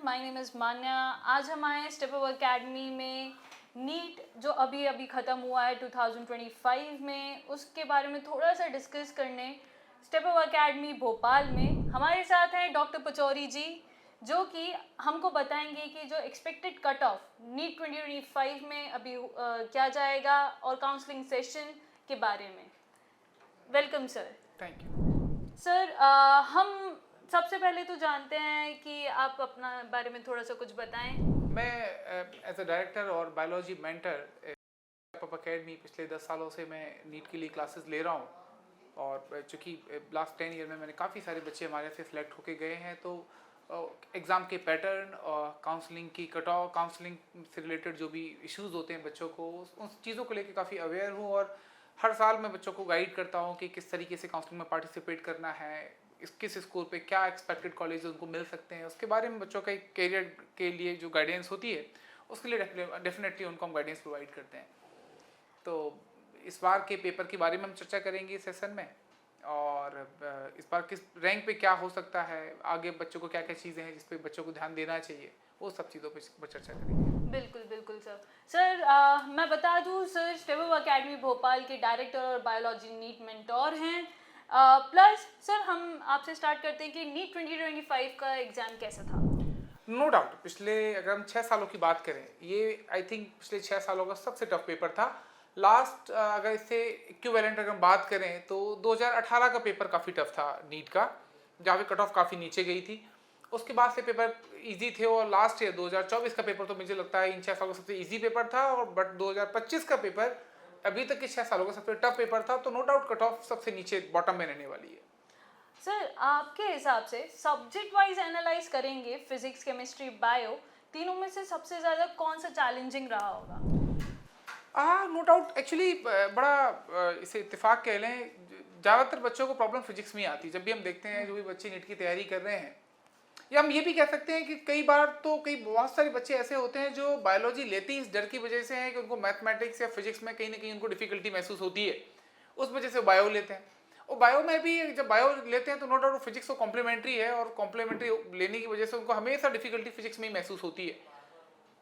My name is मान्या। आज हम आए स्टेप अप अकेडमी में नीट जो अभी अभी ख़त्म हुआ है 2025 में, उसके बारे में थोड़ा सा डिस्कस करने स्टेप अप अकेडमी भोपाल में हमारे साथ हैं डॉक्टर पचौरी जी, जो कि हमको बताएंगे कि जो एक्सपेक्टेड कट ऑफ नीट 2025 में अभी क्या जाएगा और काउंसलिंग सेशन के बारे में। Welcome sir. Thank you. Sir, हम सबसे पहले तो जानते हैं कि आप अपना बारे में थोड़ा सा कुछ बताएं। मैं एज अ डायरेक्टर और biology mentor step up academy पिछले 10 सालों से मैं नीट के लिए क्लासेस ले रहा हूँ। और चूँकि लास्ट 10 ईयर में मैंने काफ़ी सारे बच्चे हमारे से सिलेक्ट होके गए हैं, तो एग्ज़ाम के पैटर्न और काउंसलिंग की कट ऑफ, काउंसलिंग से रिलेटेड जो भी इश्यूज़ होते हैं बच्चों को, उन चीज़ों को लेकर काफ़ी अवेयर हूँ। और हर साल मैं बच्चों को गाइड करता हूँ कि किस तरीके से काउंसलिंग में पार्टिसिपेट करना है, किस स्कोर पे क्या एक्सपेक्टेड कॉलेज उनको मिल सकते हैं, उसके बारे में बच्चों के करियर के लिए जो गाइडेंस होती है उसके लिए डेफिनेटली उनको हम गाइडेंस प्रोवाइड करते हैं। तो इस बार के पेपर के बारे में हम चर्चा करेंगे इस सेशन में, और इस बार किस रैंक पे क्या हो सकता है, आगे बच्चों को क्या क्या चीज़ें हैं जिस पे बच्चों को ध्यान देना चाहिए, वो सब चीज़ों पर चर्चा करेंगे। बिल्कुल बिल्कुल सर। सर, मैं बता दूं, sir step up academy Bhopal के डायरेक्टर और बायोलॉजी नीट मेंटोर हैं। प्लस सर, हम आपसे स्टार्ट करते हैं कि नीट 2025 का एग्ज़ाम कैसा था। नो डाउट पिछले, अगर हम 6 सालों की बात करें, ये आई थिंक पिछले 6 सालों का सबसे टफ पेपर था। लास्ट अगर इससे इक्विवेलेंट अगर हम बात करें तो 2018 का पेपर काफ़ी टफ था नीट का, जहाँ पे कट ऑफ काफ़ी नीचे गई थी। उसके बाद से पेपर इजी थे, और लास्ट ईयर 2024 का पेपर तो मुझे लगता है इन 6 सालों का सबसे इजी पेपर था। और बट 2025 का पेपर अभी तक के 6 सालों का सबसे टफ पेपर था। तो नो डाउट कट ऑफ सबसे नीचे बॉटम में रहने वाली है। सर, आपके हिसाब से सब्जेक्ट वाइज एनालाइज करेंगे, फिजिक्स केमिस्ट्री बायो, तीनों में से सबसे ज़्यादा कौन सा चैलेंजिंग रहा होगा। नो डाउट एक्चुअली बड़ा इसे इत्तेफाक कह लें, ज़्यादातर बच्चों को प्रॉब्लम फिजिक्स में ही आती है। जब भी हम देखते हैं जो भी बच्चे नीट की तैयारी कर रहे हैं, या हम ये भी कह सकते हैं कि कई बार तो कई बहुत सारे बच्चे ऐसे होते हैं जो बायोलॉजी लेते ही इस डर की वजह से हैं कि उनको मैथमेटिक्स या फिजिक्स में कहीं ना कहीं उनको डिफिकल्टी महसूस होती है, उस वजह से बायो लेते हैं। और बायो में भी जब बायो लेते हैं तो नो डाउट फिजिक्स तो कॉम्प्लीमेंट्री है, और कॉम्प्लीमेंट्री लेने की वजह से उनको हमेशा डिफिकल्टी फिजिक्स में ही महसूस होती है।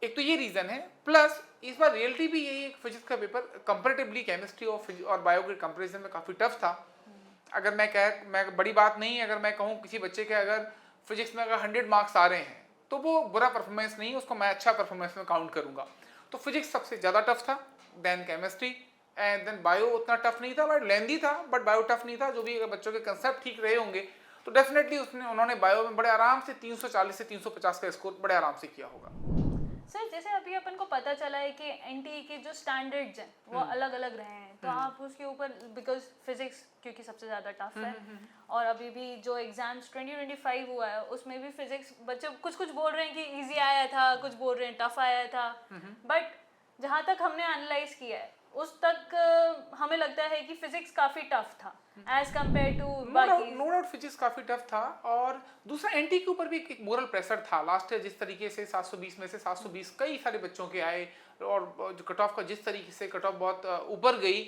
एक तो ये रीज़न है, प्लस इस बार रियलिटी भी यही है, फिजिक्स का पेपर कंपेरेटिवली केमिस्ट्री और बायो के कंपेरिजन में काफ़ी टफ था। अगर मैं बड़ी बात नहीं है अगर मैं कहूँ किसी बच्चे के अगर फिजिक्स में अगर 100 मार्क्स आ रहे हैं तो वो बुरा परफॉर्मेंस नहीं, उसको मैं अच्छा परफॉर्मेंस में काउंट करूँगा। तो फिजिक्स सबसे ज़्यादा टफ था, then chemistry, and then bio उतना टफ नहीं था, बट लेंदी था, बट बायो टफ नहीं था। जो भी अगर बच्चों के कंसेप्ट ठीक रहे होंगे तो डेफिनेटली उन्होंने बायो में बड़े आराम से 340 से 350 का स्कोर बड़े आराम से किया होगा। सर, जैसे अभी अपन को पता चला है कि एनटीए के जो स्टैंडर्ड्स हैं वो अलग अलग रहे हैं, तो आप उसके ऊपर, बिकॉज फिजिक्स क्योंकि सबसे ज़्यादा टफ है, और अभी भी जो एग्जाम्स 2025 हुआ है उसमें भी फिजिक्स बच्चे कुछ कुछ बोल रहे हैं कि इजी आया था, कुछ बोल रहे हैं टफ आया था, बट जहाँ तक हमने एनालाइज किया है उस तक हमें लगता है कि फिजिक्स काफ़ी टफ था एज कम्पेयर टू बाकी। नो डाउट फिजिक्स काफ़ी टफ था, और दूसरा एनटी के ऊपर भी एक मोरल प्रेशर था लास्ट ईयर। जिस तरीके से 720 में से 720 कई सारे बच्चों के आए, और जो कट ऑफ का जिस तरीके से कट ऑफ बहुत ऊपर गई,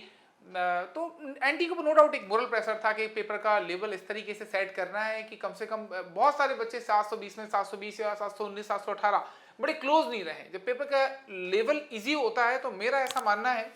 तो एनटी के ऊपर नो डाउट एक मोरल प्रेशर था कि पेपर का लेवल इस तरीके से सेट करना है कि कम से कम बहुत सारे बच्चे 720 में 720 या 719 718 बड़े क्लोज नहीं रहे। जब पेपर का लेवल ईजी होता है तो मेरा ऐसा मानना है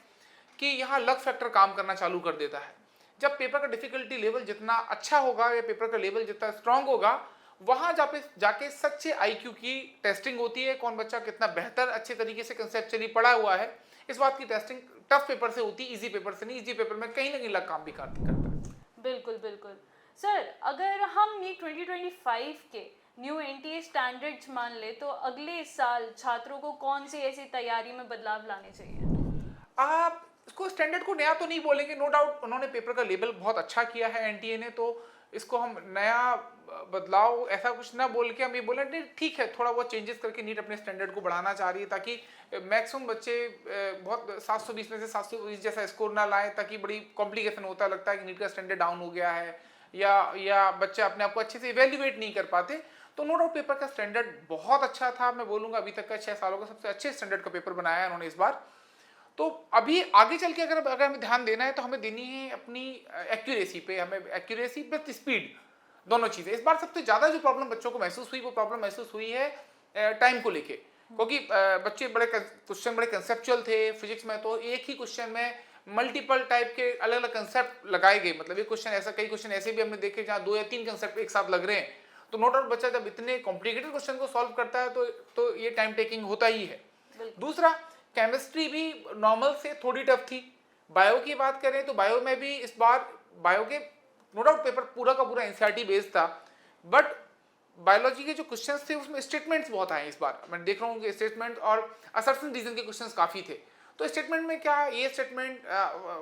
कि यहाँ लक फैक्टर काम करना चालू कर देता है। जब पेपर का डिफिकल्टी लेवल जितना अच्छा होगा या पेपर का लेवल जितना स्ट्रांग होगा, वहाँ जाके सच्चे आईक्यू की टेस्टिंग होती है, कौन बच्चा कितना बेहतर अच्छे तरीके से कंसेप्चुअली पढ़ा हुआ है। इस बात की टेस्टिंग टफ पेपर से होती है, इजी पेपर से नहीं। इजी पेपर में कहीं ना कहीं लक काम भी करता है। बिल्कुल बिल्कुल। सर, अगर हम नीट 2025 के न्यू एनटीए स्टैंडर्ड्स मान ले तो अगले साल छात्रों को कौन सी ऐसी तैयारी में बदलाव लाने चाहिए। आप इसको स्टैंडर्ड को नया तो नहीं बोलेंगे, नो डाउट उन्होंने पेपर का लेवल बहुत अच्छा किया है एनटीए ने, तो इसको हम नया बदलाव ऐसा कुछ ना बोल के हम ये बोले नहीं, ठीक है, थोड़ा बहुत चेंजेस करके नीट अपने स्टैंडर्ड को बढ़ाना चाह रही है, ताकि मैक्सिमम बच्चे बहुत 720 में से 720 जैसा स्कोर ना लाए, ताकि बड़ी कॉम्प्लिकेशन होता लगता है कि नीट का स्टैंडर्ड डाउन हो गया है, या बच्चे अपने आप को अच्छे से इवेल्युएट नहीं कर पाते। तो नो डाउट पेपर का स्टैंडर्ड बहुत अच्छा था, मैं बोलूँगा अभी तक का 6 सालों का सबसे अच्छे स्टैंडर्ड का पेपर बनाया है उन्होंने इस बार। तो अभी आगे चल के अगर हमें ध्यान देना है तो हमें देनी है अपनी एक्यूरेसी पे, हमें एक्यूरेसी प्लस स्पीड, दोनों चीज़ें। इस बार सबसे ज़्यादा जो प्रॉब्लम बच्चों को महसूस हुई वो प्रॉब्लम महसूस हुई है टाइम को लेके, क्योंकि बच्चे क्वेश्चन बड़े कंसेप्चुअल थे। फिजिक्स में तो एक ही क्वेश्चन में मल्टीपल टाइप के अलग अलग कंसेप्ट लगाए गए, मतलब ये क्वेश्चन ऐसा, कई क्वेश्चन ऐसे भी हमने देखे जहाँ 2 या 3 कंसेप्ट एक साथ लग रहे हैं। तो नो डाउट बच्चा जब इतने कॉम्प्लिकेटेड क्वेश्चन को सॉल्व करता है तो ये टाइम टेकिंग होता ही है। दूसरा, केमिस्ट्री भी नॉर्मल से थोड़ी टफ थी। बायो की बात करें तो बायो में भी इस बार बायो के नो डाउट पेपर पूरा का पूरा एनसीईआरटी बेस्ड था, बट बायोलॉजी के जो क्वेश्चंस थे उसमें स्टेटमेंट्स बहुत आए इस बार। मैं देख रहा हूँ कि स्टेटमेंट और असर्शन रीजन के क्वेश्चंस काफ़ी थे। तो स्टेटमेंट में क्या, ये स्टेटमेंट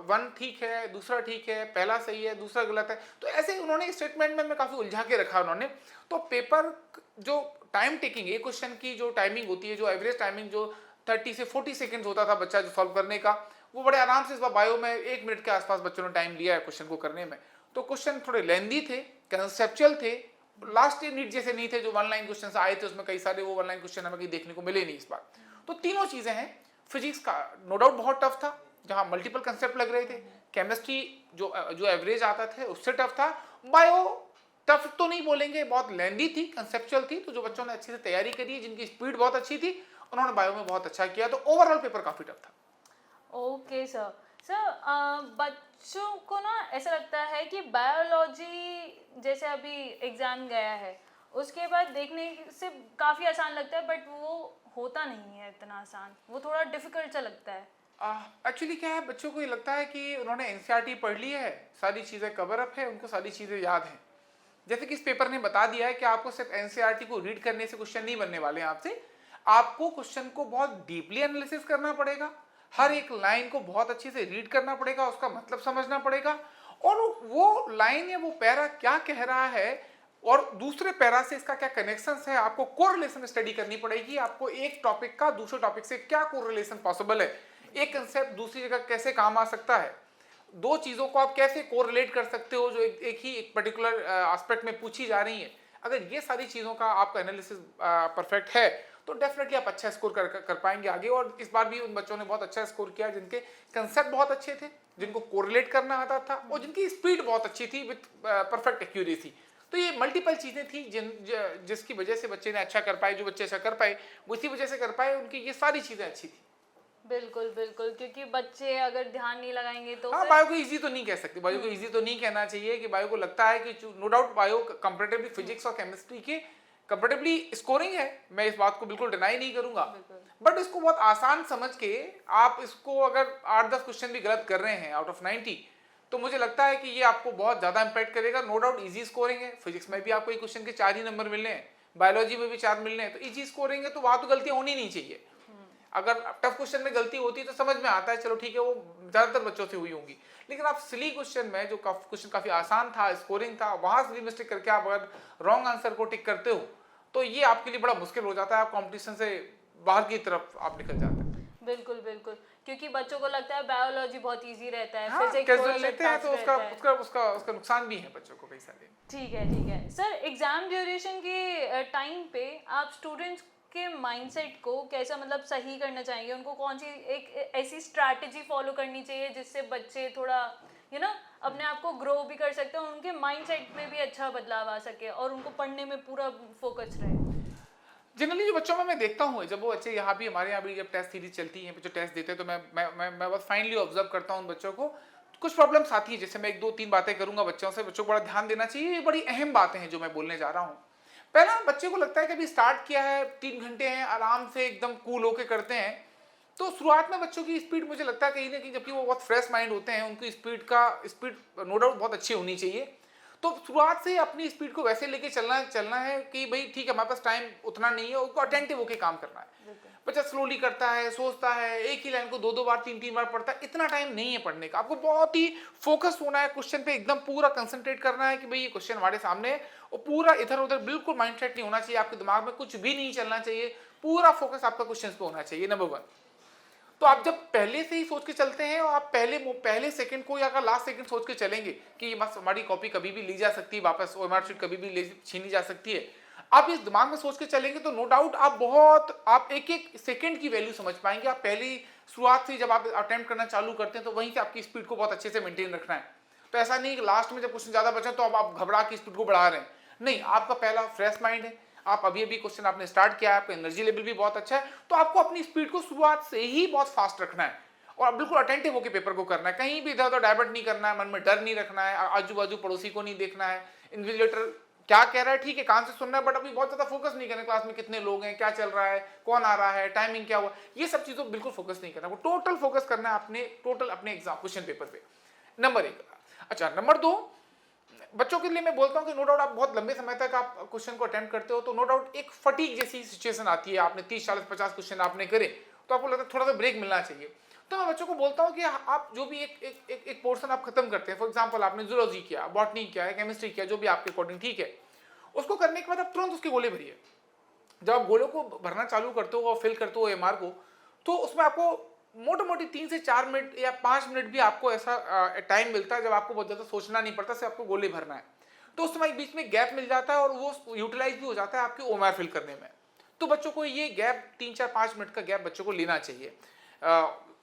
1 ठीक है, दूसरा ठीक है, पहला सही है, दूसरा गलत है, तो ऐसे उन्होंने स्टेटमेंट में काफ़ी उलझा के रखा उन्होंने। तो पेपर जो टाइम टेकिंग, एक क्वेश्चन की जो टाइमिंग होती है, जो एवरेज टाइमिंग जो 30 से 40 सेकेंड्स होता था बच्चा जो सॉल्व करने का, वो बड़े आराम से इस बार बायो में 1 मिनट के आसपास बच्चों ने टाइम लिया है क्वेश्चन को करने में। तो क्वेश्चन थोड़े लेंदी थे, कंसेप्चुअल थे, लास्ट ईयर नीट जैसे नहीं थे जो 1 लाइन क्वेश्चन आए थे, उसमें कई सारे वो 1 लाइन क्वेश्चन हमें कहीं देखने को मिले नहीं इस बार। तो तीनों चीजें हैं। फिजिक्स का नो डाउट बहुत टफ था, जहां मल्टीपल कंसेप्ट लग रहे थे। केमिस्ट्री जो एवरेज आता था उससे टफ था। बायो टफ तो नहीं बोलेंगे, बहुत लेंदी थी, कंसेप्चुअल थी। तो जो बच्चों ने अच्छे से तैयारी करी, जिनकी स्पीड बहुत अच्छी थी, उन्होंने बायो में बहुत अच्छा किया। तो ओवरऑल पेपर काफी टफ था। Okay sir. बच्चों को ना ऐसा लगता है कि बायोलॉजी जैसे अभी एग्जाम गया है उसके बाद देखने से काफ़ी आसान लगता है, बट वो होता नहीं है इतना आसान, वो थोड़ा डिफिकल्ट सा लगता है। एक्चुअली क्या है, बच्चों को ये लगता है कि उन्होंने एनसीईआरटी पढ़ ली है, सारी चीज़ें कवर अप है, उनको सारी चीज़ें याद हैं। जैसे कि इस पेपर ने बता दिया है कि आपको सिर्फ एनसीईआरटी को रीड करने से क्वेश्चन नहीं बनने वाले हैं आपसे, आपको क्वेश्चन को बहुत डीपली एनालिसिस करना पड़ेगा, हर एक लाइन को बहुत अच्छे से रीड करना पड़ेगा, उसका मतलब समझना पड़ेगा, और वो लाइन या वो पैरा क्या कह रहा है और दूसरे पैरा से इसका क्या कनेक्शंस है, आपको कोरिलेशन स्टडी करनी पड़ेगी। आपको एक टॉपिक का दूसरे टॉपिक से क्या कोरिलेशन पॉसिबल है, एक कंसेप्ट दूसरी जगह कैसे काम आ सकता है, 2 चीज़ों को आप कैसे कोरिलेट कर सकते हो जो एक ही एक पर्टिकुलर एस्पेक्ट में पूछी जा रही है। अगर ये सारी चीज़ों का आपका एनालिसिस परफेक्ट है तो डेफिनेटली आप अच्छा स्कोर कर पाएंगे आगे। और इस बार भी उन बच्चों ने बहुत अच्छा स्कोर किया जिनके कंसेप्ट बहुत अच्छे थे, जिनको कोरिलेट करना आता था और जिनकी स्पीड बहुत अच्छी थी विथ परफेक्ट एक्यूरेसी। तो ये मल्टीपल चीज़ें थी जिसकी वजह से बच्चे ने अच्छा कर पाए। जो बच्चे अच्छा कर पाए वो इसी वजह से कर पाए, उनकी ये सारी चीज़ें अच्छी थी। बिल्कुल बिल्कुल, क्योंकि बच्चे अगर ध्यान नहीं लगाएंगे तो हाँ, बायो को इजी तो नहीं कह सकते, बायो को इजी तो नहीं कहना चाहिए कि बायो को लगता है कि no doubt bio comparatively physics और केमिस्ट्री के कंपैरेटिवली स्कोरिंग है, मैं इस बात को बिल्कुल डिनाई नहीं करूंगा, बट इसको बहुत आसान समझ के आप इसको अगर 8-10 क्वेश्चन भी गलत कर रहे हैं आउट ऑफ 90, तो मुझे लगता है कि ये आपको बहुत ज़्यादा इंपैक्ट करेगा। नो डाउट इजी स्कोरिंग है, फिजिक्स में भी आपको एक क्वेश्चन के 4 ही नंबर मिलने हैं, बायोलॉजी में भी 4 मिलने हैं, तो इजी स्कोरिंग है, तो वहाँ तो गलतियाँ होनी नहीं चाहिए। अगर टफ क्वेश्चन में गलती होती है तो समझ में आता है, चलो ठीक है, वो ज़्यादातर बच्चों से हुई होंगी। लेकिन आप सिली क्वेश्चन में जो क्वेश्चन काफ़ी आसान था, स्कोरिंग था, वहाँ से भी मिस्टेक करके आप अगर रॉन्ग आंसर को टिक करते हो तो ये आपके लिए बड़ा मुश्किल हो जाता है, आप कंपटीशन से बाहर की तरफ आप निकल जाते हैं। बिल्कुल बिल्कुल, क्योंकि बच्चों को लगता है बायोलॉजी बहुत इजी रहता है, हाँ, फिजिक्स कैजुअल लेते हैं तो उसका नुकसान भी है बच्चों को कई सारे। ठीक है सर। एग्जाम ड्यूरेशन के टाइम पे आप स्टूडेंट्स के माइंडसेट को कैसा मतलब सही करना चाहेंगे, उनको कौन सी एक ऐसी स्ट्रैटेजी फॉलो करनी चाहिए जिससे बच्चे थोड़ा अपने आप को ग्रो भी कर सकते हैं, उनके माइंडसेट में भी अच्छा बदलाव आ सके और उनको पढ़ने में पूरा फोकस रहे। जनरली जो बच्चों में मैं देखता हूँ, जब वो बच्चे यहाँ भी हमारे यहाँ भी जब टेस्ट सीरीज चलती है, बच्चे टेस्ट देते हैं, तो मैं बहुत फाइनली ऑब्जर्व करता हूँ उन बच्चों को। कुछ प्रॉब्लम्स आती है, जैसे मैं 1-2-3 बातें करूंगा बच्चों से, बच्चों को बड़ा ध्यान देना चाहिए, ये बड़ी अहम बातें हैं जो मैं बोलने जा रहा हूँ। पहला, बच्चे को लगता है कि अभी स्टार्ट किया है, 3 घंटे हैं, आराम से एकदम कूल होके करते हैं, तो शुरुआत में बच्चों की स्पीड मुझे लगता है कहीं ना कहीं, जबकि वो बहुत फ्रेश माइंड होते हैं, उनकी स्पीड नो डाउट बहुत अच्छी होनी चाहिए। तो शुरुआत से अपनी स्पीड को वैसे लेके चलना है कि भाई ठीक है, हमारे पास टाइम उतना नहीं है, उसको अटेंटिव होकर काम करना है। बच्चा स्लोली करता है, सोचता है, एक ही लाइन को 2-2 बार 3-3 बार पढ़ता है, इतना टाइम नहीं है पढ़ने का। आपको बहुत ही फोकस होना है क्वेश्चन पे, एकदम पूरा कंसंट्रेट करना है कि भाई ये क्वेश्चन हमारे सामने है, और पूरा इधर उधर बिल्कुल माइंडसेट नहीं होना चाहिए, आपके दिमाग में कुछ भी नहीं चलना चाहिए, पूरा फोकस आपका क्वेश्चन पे होना चाहिए, नंबर 1। तो आप जब पहले से ही सोच के चलते हैं और आप पहले सेकंड को या अगर लास्ट सेकंड सोच के चलेंगे कि बस हमारी कॉपी कभी भी ली जा सकती है वापस, और हमारी शीट कभी भी छीनी जा सकती है, आप इस दिमाग में सोच के चलेंगे तो नो डाउट आप एक एक सेकंड की वैल्यू समझ पाएंगे। आप पहली शुरुआत से जब आप अटेम्प्ट करना चालू करते हैं तो वहीं से आपकी स्पीड को बहुत अच्छे से मेंटेन रखना है। तो ऐसा नहीं कि लास्ट में जब क्वेश्चन ज़्यादा बचा तो अब आप घबरा के स्पीड को बढ़ा रहे हैं, नहीं, आपका पहला फ्रेश माइंड है, आप अभी अभी क्वेश्चन आपने स्टार्ट किया है, आपका एनर्जी लेवल भी बहुत अच्छा है, तो आपको अपनी स्पीड को शुरुआत से ही बहुत फास्ट रखना है और बिल्कुल अटेंटिव होकर पेपर को करना है। कहीं भी इधर उधर डाइवर्ट नहीं करना है, मन में डर नहीं रखना है, आजू बाजू पड़ोसी को नहीं देखना है, इन्विजिलेटर क्या कह रहा है ठीक है कान से सुनना है, बट अभी बहुत ज्यादा फोकस नहीं करना क्लास में कितने लोग हैं, क्या चल रहा है, कौन आ रहा है, टाइमिंग क्या हुआ, ये सब चीजों बिल्कुल फोकस नहीं करना। वो टोटल फोकस करना है आपने टोटल अपने एग्जाम क्वेश्चन पेपर पे, नंबर 1। अच्छा, नंबर 2, बच्चों के लिए मैं बोलता हूँ कि नो डाउट आप बहुत लंबे समय तक आप क्वेश्चन को अटेम्प्ट करते हो तो नो डाउट एक फटीग जैसी सिचुएशन आती है। आपने 30 40 50 क्वेश्चन आपने करे तो आपको लगता है थोड़ा सा ब्रेक मिलना चाहिए। तो मैं बच्चों को बोलता हूँ कि आप जो भी एक पोर्शन आप खत्म करते हैं, फॉर एग्जाम्पल आपने जूलॉजी किया, बॉटनी किया, केमिस्ट्री किया, जो भी आपके अकॉर्डिंग ठीक है, उसको करने के बाद आप तुरंत उसके गोले भरिए। जब आप गोलों को भरना चालू करते हो और फिल करते हो एमआर को, तो उसमें आपको मोटी मोटी 3 से 4 मिनट या 5 मिनट भी आपको ऐसा टाइम मिलता है जब आपको बहुत ज़्यादा सोचना नहीं पड़ता, सिर्फ आपको गोले भरना है। तो उस समय बीच में गैप मिल जाता है और वो यूटिलाइज भी हो जाता है आपके ओएमआर फिल करने में। तो बच्चों को ये गैप 3 4 5 मिनट का गैप बच्चों को लेना चाहिए।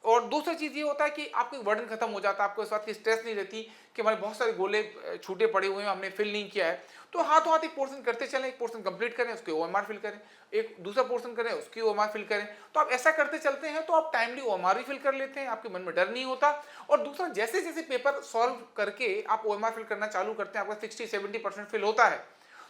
और दूसरा चीज़ ये होता है कि आपको वर्डन खत्म हो जाता है, आपको इस बात की स्ट्रेस नहीं रहती कि हमारे बहुत सारे गोले छूटे पड़े हुए हैं, हमने फिल नहीं किया है। तो हाथों हाथ एक पोर्शन करते चलें, एक पोर्शन कंप्लीट करें, उसके ओएमआर फिल करें, एक दूसरा पोर्शन करें, उसकी ओएमआर फिल करें। तो आप ऐसा करते चलते हैं तो आप टाइमली ओएमआर भी फिल कर लेते हैं, आपके मन में डर नहीं होता। और दूसरा, जैसे जैसे पेपर सॉल्व करके आप ओएमआर फिल करना चालू करते हैं, आपका 60-70% फिल होता है,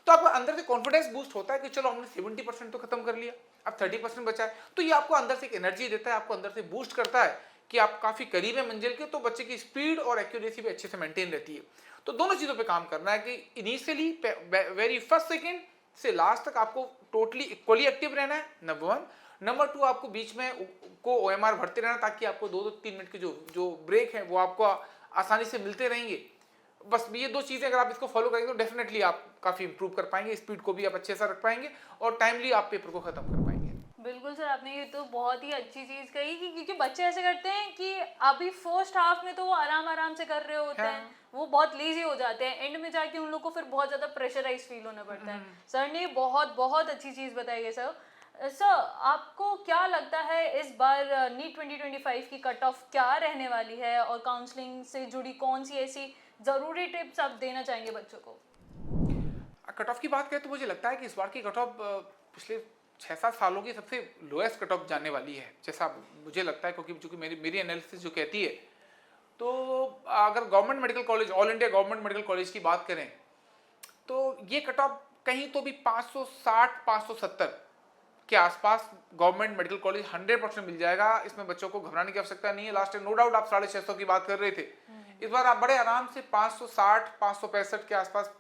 तो आपको अंदर से कॉन्फिडेंस बूस्ट होता है कि चलो हमने 70% तो खत्म कर लिया, अब 30% बचा है। तो ये आपको अंदर से एक एनर्जी देता है, आपको अंदर से बूस्ट करता है कि आप काफी करीब है मंजिल के। तो बच्चे की स्पीड और एक्यूरेसी भी अच्छे से मेंटेन रहती है। तो दोनों चीजों पे काम करना है कि इनिशियली वेरी फर्स्ट सेकंड से लास्ट तक आपको टोटली इक्वली एक्टिव रहना है, नंबर 1। नंबर 2, आपको बीच में को ओएमआर भरते रहना ताकि आपको 2-3 मिनट के जो ब्रेक है वो आपको आसानी से मिलते रहेंगे। बस ये 2 चीजें अगर आप इसको फॉलो करेंगे तो डेफिनेटली आप काफी इंप्रूव कर पाएंगे, स्पीड को भी आप अच्छे से रख पाएंगे और टाइमली आप पेपर को खत्म कर पाएंगे। बिल्कुल सर, आपने ये तो बहुत ही अच्छी चीज़ कही कि क्योंकि बच्चे ऐसे करते हैं कि अभी फर्स्ट हाफ में तो वो आराम आराम से कर रहे होते हैं, वो बहुत लेजी हो जाते हैं, एंड में जाके उन लोग को फिर बहुत ज़्यादा प्रेशराइज फील होना पड़ता है। सर ने बहुत बहुत अच्छी चीज़ बताई है सर। सर, आपको क्या लगता है इस बार नीट 2025 की कट ऑफ क्या रहने वाली है और काउंसलिंग से जुड़ी कौन सी ऐसी ज़रूरी टिप्स आप देना चाहेंगे बच्चों को? कट ऑफ की बात करें तो मुझे लगता है कि इस बार की कट ऑफ पिछले 6-7 सालों की सबसे लोएस्ट कट ऑफ जाने वाली है, जैसा मुझे लगता है, क्योंकि चूंकि मेरी एनालिसिस जो कहती है, तो अगर government medical college, all India government medical college की बात करें तो ये कट ऑफ कहीं तो भी 560-570 के आसपास गवर्नमेंट मेडिकल कॉलेज 100% मिल जाएगा। इसमें बच्चों को घबराने की आवश्यकता नहीं है। लास्ट टाइम नो डाउट आप 650 की बात कर रहे थे, इस बार आप बड़े आराम से 560-565 के आसपास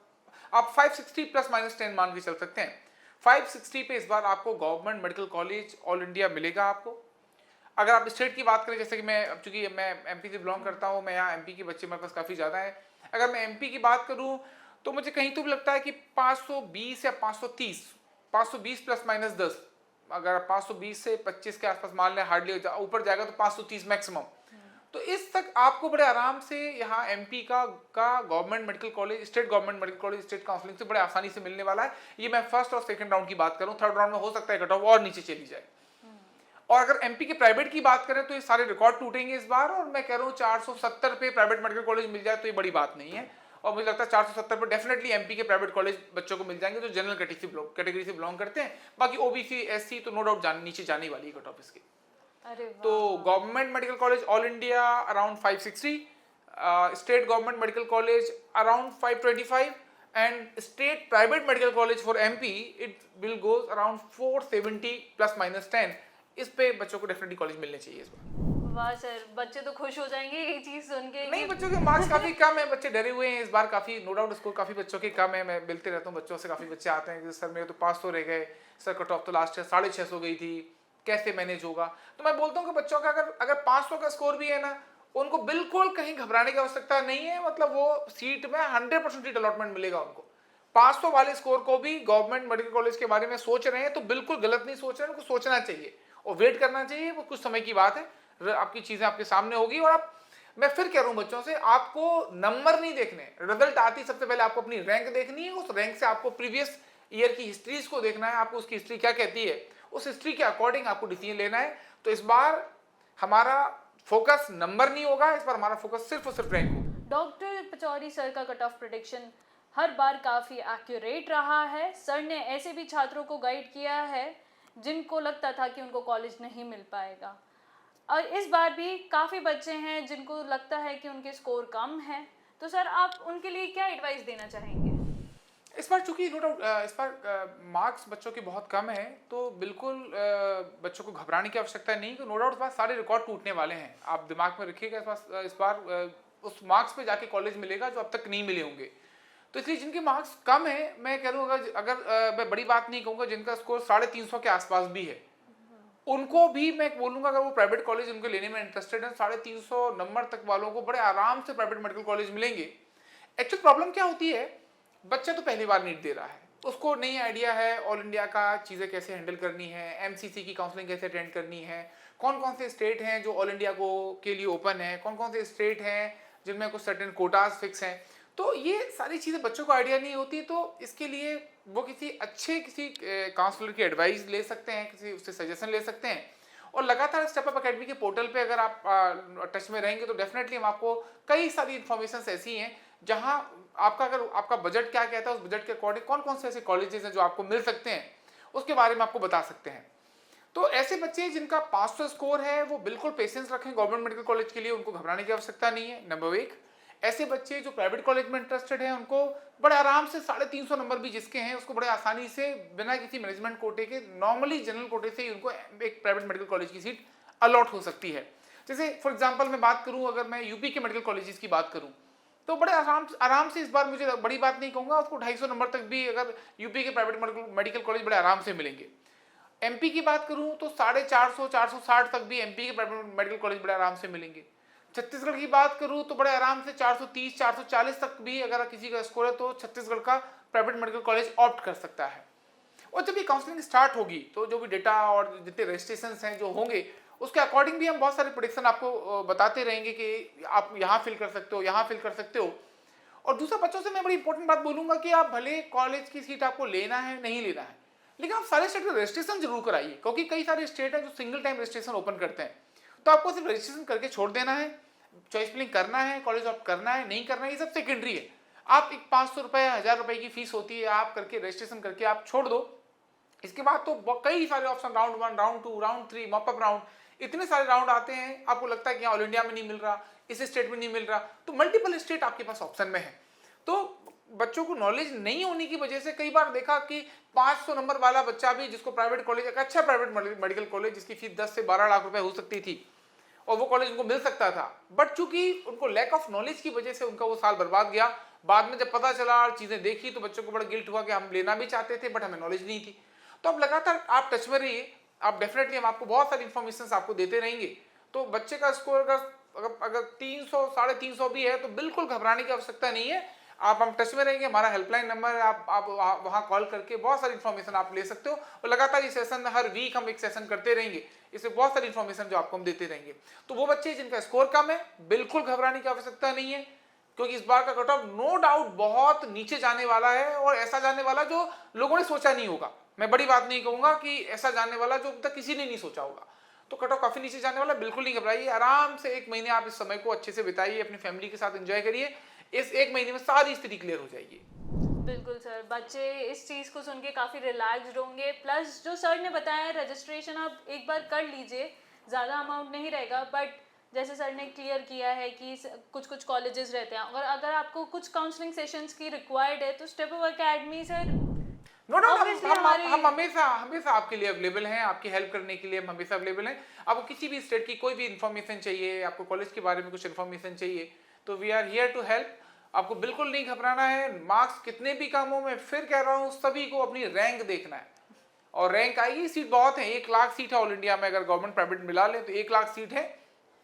आप 560 प्लस माइनस 10 मान के चल सकते हैं। 560 पे इस बार आपको government medical college all India मिलेगा आपको। अगर आप स्टेट की बात करें, जैसे कि मैं, चूंकि मैं एमपी से बिलोंग करता हूँ, मैं यहाँ एमपी के बच्चे मेरे पास काफ़ी ज़्यादा है, अगर मैं एमपी की बात करूँ तो मुझे कहीं तो भी लगता है कि 520 या 520 प्लस माइनस 10, अगर 520 से 25 के आसपास मान लें, हार्डली ऊपर जाएगा तो 530 मैक्सिमम। तो इस तक आपको बड़े आराम से यहाँ एमपी का government medical college, state government medical college state counselling से बड़े आसानी से मिलने वाला है। ये मैं फर्स्ट और सेकंड राउंड की बात करूँ, थर्ड राउंड में हो सकता है कट ऑफ और नीचे चली जाए। और अगर एमपी के प्राइवेट की बात करें तो ये सारे रिकॉर्ड टूटेंगे इस बार, और मैं कह रहा हूँ 470 पे प्राइवेट मेडिकल कॉलेज मिल जाए तो ये बड़ी बात नहीं है। और मुझे लगता है 470 पे डेफिनेटली एमपी के प्राइवेट कॉलेज बच्चों को मिल जाएंगे जो जनरल कैटेगरी से बिलोंग करते हैं। बाकी ओबीसी एससी तो नो डाउट नीचे जाने वाली है कट ऑफ इसकी। तो government medical college all India around 560, state government medical college around 525 and state private medical college for MP it will goes around 470 plus minus 10। इस पे बच्चों को डेफिनेटली कॉलेज मिलने चाहिए इस बार। वाह सर, बच्चे तो खुश हो जाएंगे ये चीज सुन के। नहीं, बच्चों के मार्क्स काफी कम है, बच्चे डरे हुए हैं इस बार, काफी नो डाउट स्कोर काफी बच्चों के कम है। मैं मिलते रहता हूँ बच्चों से, काफी बच्चे आते हैं कि सर मेरे तो 500 रह गए, सर कट ऑफ तो लास्ट ईयर 650 गई थी, कैसे मैनेज होगा। तो मैं बोलता हूँ कि बच्चों का अगर 500 का स्कोर भी है ना, उनको बिल्कुल कहीं घबराने की आवश्यकता नहीं है। मतलब वो सीट में 100% सीट अलॉटमेंट मिलेगा उनको। 500 वाले स्कोर को भी गवर्नमेंट मेडिकल कॉलेज के बारे में सोच रहे हैं तो बिल्कुल गलत नहीं सोच रहे हैं, उनको सोचना चाहिए और वेट करना चाहिए। वो कुछ समय की बात है, आपकी चीजें आपके सामने होगी। और मैं फिर कह रहा हूं बच्चों से, आपको नंबर नहीं देखने, रिजल्ट आती सबसे पहले आपको अपनी रैंक देखनी है। उस रैंक से आपको प्रीवियस ईयर की हिस्ट्रीज को देखना है, आपको उसकी हिस्ट्री क्या कहती है, उस हिस्ट्री के अकॉर्डिंग आपको डिसीजन लेना है। तो इस बार हमारा फोकस नंबर नहीं होगा, इस बार हमारा फोकस सिर्फ और सिर्फ रैंक होगा। डॉक्टर पचौरी सर का कट ऑफ प्रेडिक्शन हर बार काफ़ी एक्यूरेट रहा है। सर ने ऐसे भी छात्रों को गाइड किया है जिनको लगता था कि उनको कॉलेज नहीं मिल पाएगा, और इस बार भी काफ़ी बच्चे हैं जिनको लगता है कि उनके स्कोर कम है। तो सर आप उनके लिए क्या एडवाइस देना चाहेंगे? इस बार चूंकि नो डाउट इस बार मार्क्स बच्चों के बहुत कम हैं, तो बिल्कुल बच्चों को घबराने की आवश्यकता नहीं, कि नो डाउट इस बार सारे रिकॉर्ड टूटने वाले हैं। आप दिमाग में रखिएगा, इस बार उस मार्क्स पे जाके कॉलेज मिलेगा जो अब तक नहीं मिले होंगे। तो इसलिए जिनके मार्क्स कम है, मैं कह रहा हूँ अगर मैं बड़ी बात नहीं कहूँगा, जिनका स्कोर 350 के आसपास भी है, उनको भी मैं बोलूँगा अगर वो प्राइवेट कॉलेज उनको लेने में इंटरेस्टेड है, 350 नंबर तक वालों को बड़े आराम से प्राइवेट मेडिकल कॉलेज मिलेंगे। एक्चुअल प्रॉब्लम क्या होती है, बच्चा तो पहली बार नीट दे रहा है, उसको नई आइडिया है ऑल इंडिया का, चीज़ें कैसे हैंडल करनी है, एमसीसी की काउंसलिंग कैसे अटेंड करनी है, कौन कौन से स्टेट हैं जो ऑल इंडिया को के लिए ओपन है, कौन कौन से स्टेट हैं जिनमें कुछ सर्टेन कोटाज फिक्स हैं। तो ये सारी चीज़ें बच्चों को आइडिया नहीं होती, तो इसके लिए वो किसी काउंसलर की एडवाइस ले सकते हैं, किसी उससे सजेशन ले सकते हैं। और लगातार स्टेप अप एकेडमी के पोर्टल पे अगर आप टच में रहेंगे तो डेफिनेटली हम आपको कई सारी इन्फॉर्मेशन ऐसी हैं जहां अगर आपका बजट क्या कहता है, उस बजट के अकॉर्डिंग कौन कौन से ऐसे कॉलेजेस हैं जो आपको मिल सकते हैं, उसके बारे में आपको बता सकते हैं। तो ऐसे बच्चे जिनका 500 स्कोर है वो बिल्कुल पेशेंस रखें गवर्नमेंट मेडिकल कॉलेज के लिए, उनको घबराने की आवश्यकता नहीं है, नंबर 1। ऐसे बच्चे जो प्राइवेट कॉलेज में इंटरेस्टेड हैं, उनको बड़े आराम से 350 नंबर भी जिसके हैं उसको बड़े आसानी से बिना किसी मैनेजमेंट कोटे के, नॉर्मली जनरल कोटे से ही उनको एक प्राइवेट मेडिकल कॉलेज की सीट अलॉट हो सकती है। जैसे फॉर एग्जांपल मैं बात करूं, अगर मैं यूपी के मेडिकल कॉलेजेस की बात करूं, तो बड़े आराम से इस बार मुझे बड़ी बात नहीं कहूँगा, उसको 250 नंबर तक भी अगर यूपी के प्राइवेट मेडिकल कॉलेज बड़े आराम से मिलेंगे। एमपी की बात करूं तो 450 460 तक भी एमपी के प्राइवेट मेडिकल कॉलेज बड़े आराम से मिलेंगे। छत्तीसगढ़ की बात करूं तो बड़े आराम से 430 440 तक भी अगर किसी का स्कोर है तो छत्तीसगढ़ का प्राइवेट मेडिकल कॉलेज ऑप्ट कर सकता है। और जब ये काउंसलिंग स्टार्ट होगी तो जो भी डेटा और जितने रजिस्ट्रेशन हैं जो होंगे, उसके अकॉर्डिंग भी हम बहुत सारे प्रेडिक्शन आपको बताते रहेंगे कि आप यहाँ फिल कर सकते हो, यहाँ फिल कर सकते हो। और दूसरा, बच्चों से मैं बड़ी इंपॉर्टेंट बात बोलूंगा कि आप भले कॉलेज की सीट आपको लेना है नहीं लेना है, लेकिन आप सारे स्टेट का रजिस्ट्रेशन जरूर कराइए, क्योंकि कई सारे स्टेट हैं जो सिंगल टाइम रजिस्ट्रेशन ओपन करते हैं। तो आपको सिर्फ रजिस्ट्रेशन करके छोड़ देना है, चॉइस फिलिंग करना है, कॉलेज ऑप्ट करना है नहीं करना है, ये सब सेकेंडरी है। आप एक 500 रुपये 1000 रुपये की फीस होती है, आप करके रजिस्ट्रेशन करके आप छोड़ दो। इसके बाद तो कई सारे option, round 1 round 2 round 3 mop up round, इतने सारे राउंड आते हैं। आपको लगता है कि ऑल इंडिया में नहीं मिल रहा, इस स्टेट में नहीं मिल रहा, तो मल्टीपल स्टेट आपके पास ऑप्शन में है। तो बच्चों को नॉलेज नहीं होने की वजह से कई बार देखा कि 500 नंबर वाला बच्चा भी, जिसको प्राइवेट कॉलेज, एक अच्छा प्राइवेट मेडिकल कॉलेज जिसकी फीस 10 से 12 लाख रुपए हो सकती थी और वो कॉलेज उनको मिल सकता था, बट चूंकि उनको लैक ऑफ नॉलेज की वजह से उनका वो साल बर्बाद गया। बाद में जब पता चला, चीजें देखी, तो बच्चों को बड़ा गिल्ट हुआ कि हम लेना भी चाहते थे बट हमें नॉलेज नहीं थी। तो अब लगातार आप टच में रहिए, आप डेफिनेटली हम आपको बहुत सारी इन्फॉर्मेशन आपको देते रहेंगे। तो बच्चे का स्कोर अगर 300 350 भी है तो बिल्कुल घबराने की आवश्यकता नहीं है। आप हम टच में रहेंगे, हमारा हेल्पलाइन नंबर है, आप वहाँ कॉल करके बहुत सारी इन्फॉर्मेशन आप ले सकते हो। और लगातार ये सेशन, हर वीक हम एक सेशन करते रहेंगे, इसमें बहुत सारी इन्फॉर्मेशन जो आपको हम देते रहेंगे। तो वो बच्चे जिनका स्कोर कम है, बिल्कुल घबराने की आवश्यकता नहीं है, क्योंकि इस बार का कट ऑफ नो डाउट बहुत नीचे जाने वाला है, और ऐसा जाने वाला जो लोगों ने सोचा नहीं होगा। मैं बड़ी बात नहीं कहूँगा कि ऐसा जाने वाला जो अब तक किसी ने नहीं सोचा होगा। तो कट ऑफ काफी नीचे जाने वाला, बिल्कुल नहीं घबराइए, आराम से 1 महीने आप इस समय को अच्छे से बिताइए, अपनी फैमिली के साथ एंजॉय करिए। इस 1 महीने में सारी स्थिति क्लियर हो जाएगी। बिल्कुल सर, बच्चे इस चीज़ को सुन के काफ़ी रिलैक्सड होंगे। प्लस जो सर ने बताया, रजिस्ट्रेशन आप एक बार कर लीजिए, ज़्यादा अमाउंट नहीं रहेगा, बट जैसे सर ने क्लियर किया है कि कुछ कॉलेजेस रहते हैं, और अगर आपको कुछ काउंसलिंग सेशंस की रिक्वायर्ड है तो Step Up Academy sir no doubt हम हमेशा आपके लिए अवेलेबल हैं, आपकी हेल्प करने के लिए हम हमेशा अवेलेबल हैं। आपको किसी भी स्टेट की कोई भी इन्फॉर्मेशन चाहिए, आपको कॉलेज के बारे में कुछ इन्फॉर्मेशन चाहिए, तो we are here to help. आपको बिल्कुल नहीं घबराना है। मार्क्स कितने भी कम हो, मैं फिर कह रहा हूँ, सभी को अपनी रैंक देखना है, और रैंक आएगी। सीट बहुत है, 1 लाख सीट है ऑल इंडिया में, अगर गवर्नमेंट प्राइवेट मिला ले तो 1 लाख सीट है,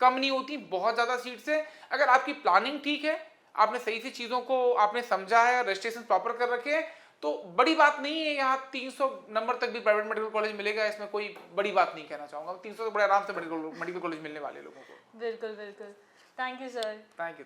कम नहीं होती, बहुत ज्यादा सीट्स है। अगर आपकी प्लानिंग ठीक है, आपने सही से चीजों को आपने समझा है, रजिस्ट्रेशन प्रॉपर कर रखे हैं, तो बड़ी बात नहीं है। यहाँ 300 नंबर तक भी प्राइवेट मेडिकल कॉलेज मिलेगा, इसमें कोई बड़ी बात नहीं कहना चाहूंगा। 300 तो बड़े आराम से मेडिकल कॉलेज मिलने वाले लोगों को। बिल्कुल बिल्कुल। Thank you sir. Thank you.